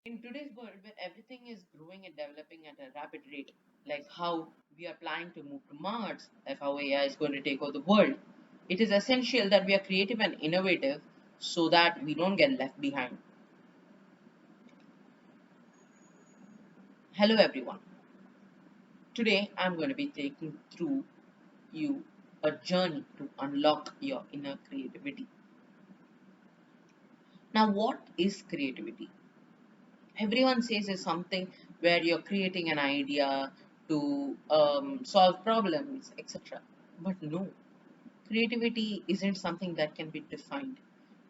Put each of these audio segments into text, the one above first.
In today's world where everything is growing and developing at a rapid rate, like how we are planning to move to Mars, like how AI is going to take over the world, it is essential that we are creative and innovative so that we don't get left behind. Hello everyone. Today I'm going to be taking through you a journey to unlock your inner creativity. Now, what is creativity? Everyone says is something where you're creating an idea to solve problems, etc. But no, creativity isn't something that can be defined.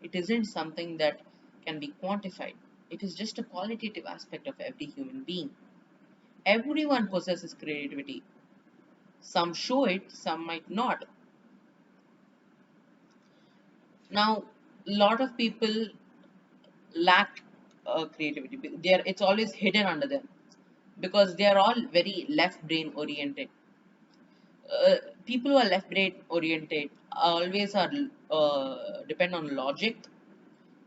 It isn't something that can be quantified. It is just a qualitative aspect of every human being. Everyone possesses creativity. Some show it, some might not. Now, a lot of people lack creativity. It's always hidden under them because they are all very left brain oriented. People who are left brain oriented always are depend on logic.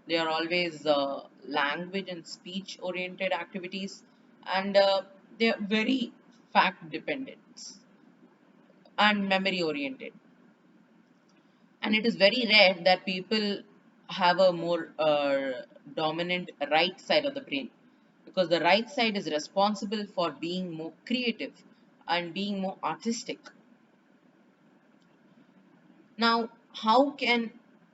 They are always language and speech oriented activities, and they are very fact dependent and memory oriented. And it is very rare that people have a more dominant right side of the brain, because the right side is responsible for being more creative and being more artistic. Now, how can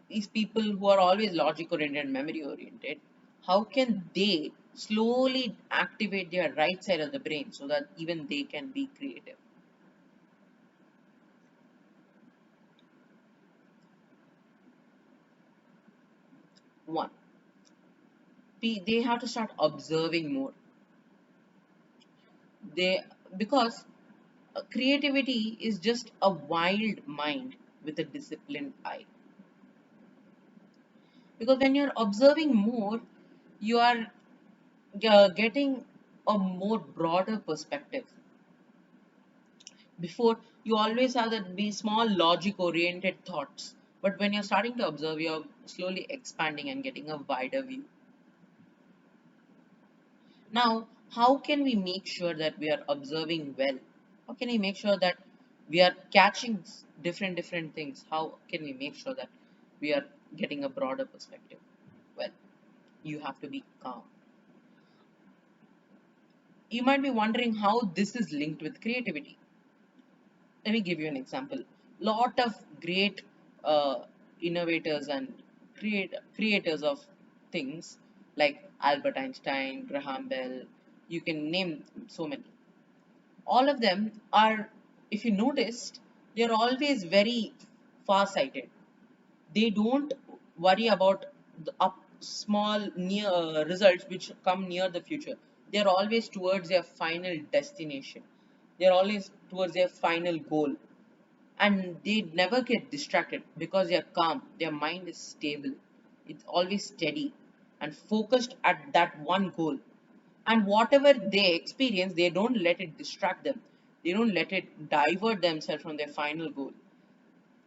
these people who are always logic oriented and memory oriented, how can they slowly activate their right side of the brain so that even they can be creative? One, they have to start observing more. They because creativity is just a wild mind with a disciplined eye. Because when you're observing more, you are getting a more broader perspective. Before, you always have that be small logic oriented thoughts, but when you're starting to observe, you're slowly expanding and getting a wider view. Now, how can we make sure that we are observing well? How can we make sure that we are catching different things? How can we make sure that we are getting a broader perspective? Well, you have to be calm. You might be wondering how this is linked with creativity. Let me give you an example. Lot of great innovators and creators of things like Albert Einstein, Graham Bell, you can name so many. All of them are, if you noticed, they're always very far-sighted. They don't worry about the up small near results which come near the future. They're always towards their final destination. They're always towards their final goal, and they never get distracted because they are calm. Their mind is stable, it's always steady and focused at that one goal. And whatever they experience, they don't let it distract them, they don't let it divert themselves from their final goal.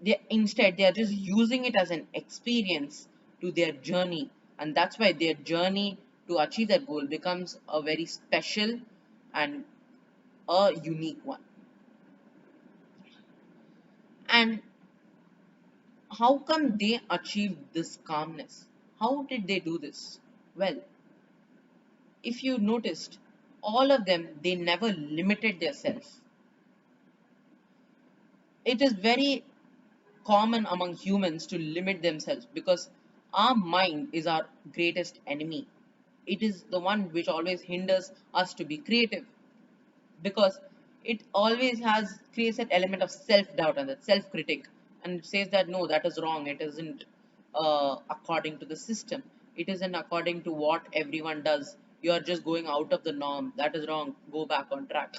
They are just using it as an experience to their journey, and that's why their journey to achieve that goal becomes a very special and a unique one. And how come they achieved this calmness? How did they do this? Well, if you noticed, all of them, they never limited themselves. It is very common among humans to limit themselves because our mind is our greatest enemy. It is the one which always hinders us to be creative, because it always has creates that element of self-doubt and that self-critic, and it says that no, that is wrong, it isn't according to the system, it isn't according to what everyone does, you are just going out of the norm, that is wrong, go back on track.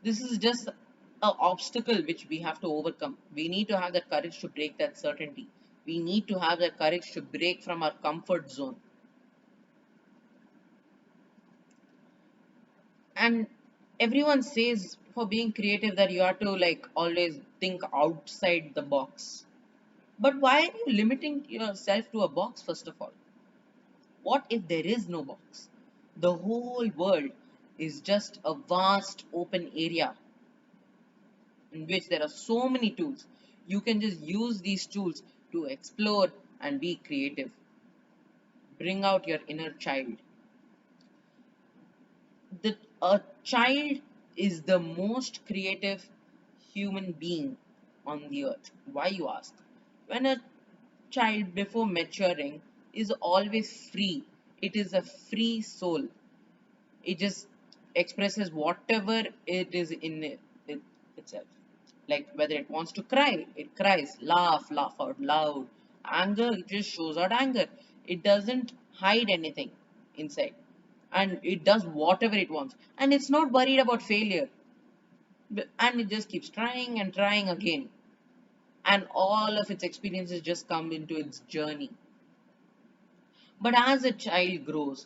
This is just an obstacle which we have to overcome. We need to have that courage to break that certainty. We need to have that courage to break from our comfort zone. And everyone says for being creative that you have to like always think outside the box. But why are you limiting yourself to a box? First of all, what if there is no box? The whole world is just a vast open area in which there are so many tools. You can just use these tools to explore and be creative. Bring out your inner child. A child is the most creative human being on the earth. Why, you ask? When a child before maturing is always free, it is a free soul. It just expresses whatever it is in itself. Like whether it wants to cry, it cries. Laugh out loud. Anger, it just shows out anger. It doesn't hide anything inside, and it does whatever it wants, and it's not worried about failure. And it just keeps trying and trying again, and all of its experiences just come into its journey. But as a child grows,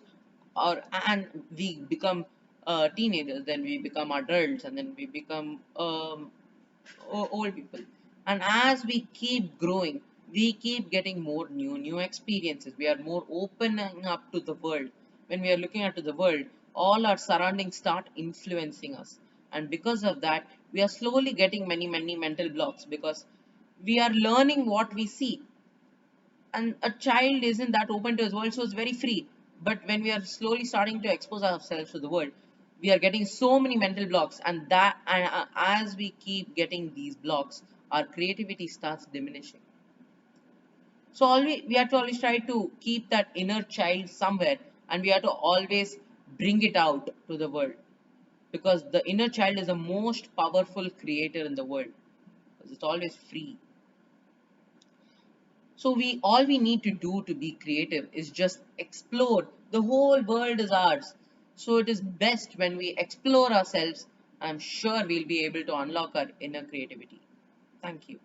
or and we become teenagers, then we become adults, and then we become old people. And as we keep growing, we keep getting more new experiences. We are more opening up to the world. When we are looking at the world, all our surroundings start influencing us. And because of that, we are slowly getting many mental blocks, because we are learning what we see, and a child isn't that open to his world, so it's very free. But when we are slowly starting to expose ourselves to the world, we are getting so many mental blocks, and as we keep getting these blocks, our creativity starts diminishing. So we have to always try to keep that inner child somewhere, and we have to always bring it out to the world, because the inner child is the most powerful creator in the world, because it's always free. So we all we need to do to be creative is just explore. The whole world is ours. So it is best when we explore ourselves. I'm sure we'll be able to unlock our inner creativity. Thank you.